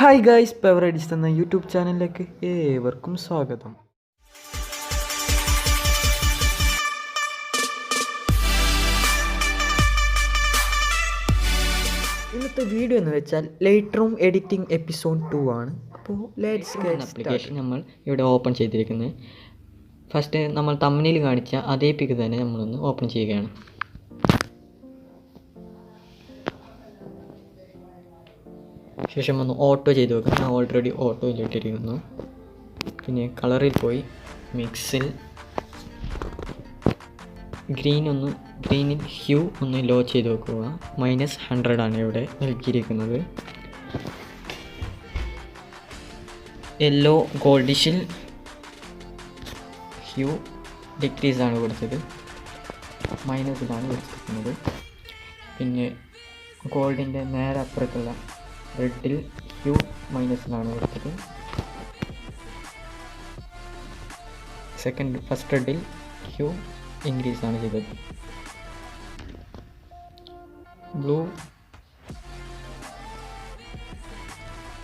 Hi guys, FOR എന്ന YouTube ചാനലിലേക്ക് ഏവർക്കും സ്വാഗതം. ഇന്നത്തെ വീഡിയോ എന്ന് വെച്ചാൽ ലൈറ്റ്റൂം എഡിറ്റിംഗ് എപ്പിസോഡ് 2 ആണ്. അപ്പോൾ ലെറ്റ്സ് ഗെറ്റ് ആപ്ലിക്കേഷൻ നമ്മൾ ഇവിടെ ഓപ്പൺ ചെയ്തിരിക്കുന്നത്. ഫസ്റ്റ് നമ്മൾ തമ്മിൽ കാണിച്ച അതേ പിക്ക് തന്നെ നമ്മളൊന്ന് ഓപ്പൺ ചെയ്യുകയാണ്. ശേഷം ഒന്ന് ഓട്ടോ ചെയ്ത് വെക്കാം. ഞാൻ ഓൾറെഡി ഓട്ടോയിൽ ഇട്ടിരിക്കുന്നു. പിന്നെ കളറിൽ പോയി മിക്സിൽ ഗ്രീനിൽ ഹ്യൂ ഒന്ന് ലോ ചെയ്ത് വെക്കുക. -100 ആണ് ഇവിടെ നൽകിയിരിക്കുന്നത്. യെല്ലോ ഗോൾഡിഷിൽ ഹ്യൂ ഡിക്രീസ് ആണ് കൊടുത്തത്, മൈനസിലാണ് വെച്ചിരിക്കുന്നത്. പിന്നെ ഗോൾഡിൻ്റെ നേരെ അപ്പുറത്തുള്ള റെഡിൽ ഹ്യൂ മൈനസിലാണ് കൊടുത്തത്. ഫസ്റ്റ് റെഡിൽ ഹ്യൂ ഇൻക്രീസ് ആണ് ചെയ്തത്.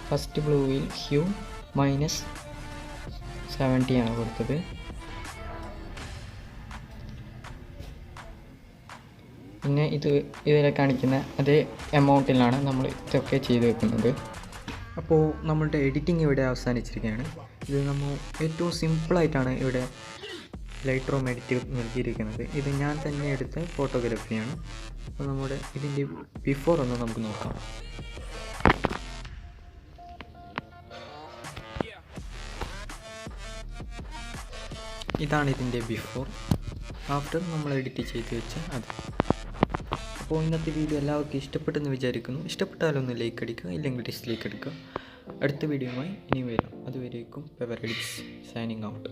ഫസ്റ്റ് ബ്ലൂവിൽ ഹ്യൂ -70 ആണ് കൊടുത്തത്. പിന്നെ ഇതിലെ കാണിക്കുന്ന അതേ എമൗണ്ടിലാണ് നമ്മൾ ഇതൊക്കെ ചെയ്ത് വെക്കുന്നത്. അപ്പോൾ നമ്മളുടെ എഡിറ്റിംഗ് ഇവിടെ അവസാനിച്ചിരിക്കുകയാണ്. ഇത് നമ്മൾ ഏറ്റവും സിമ്പിളായിട്ടാണ് ഇവിടെ ലൈറ്റ്റൂം എഡിറ്റ് നൽകിയിരിക്കുന്നത്. ഇത് ഞാൻ തന്നെ എടുത്ത ഫോട്ടോഗ്രാഫിയാണ്. അപ്പോൾ നമ്മുടെ ഇതിൻ്റെ ബിഫോർ ഒന്ന് നമുക്ക് നോക്കാം. ഇതാണ് ഇതിൻ്റെ ബിഫോർ. ആഫ്റ്റർ നമ്മൾ എഡിറ്റ് ചെയ്ത് വെച്ച അത്. അപ്പോൾ ഇന്നത്തെ വീഡിയോ എല്ലാവർക്കും ഇഷ്ടപ്പെട്ടെന്ന് വിചാരിക്കുന്നു. ഇഷ്ടപ്പെട്ടാലൊന്ന് ലൈക്ക് അടിക്കുക, ഇല്ലെങ്കിൽ ഡിസ്ലൈക്ക് അടിക്കുക. അടുത്ത വീഡിയോയുമായി ഇനി വരാം. അതുവരേക്കും FOR സൈനിങ് ഔട്ട്.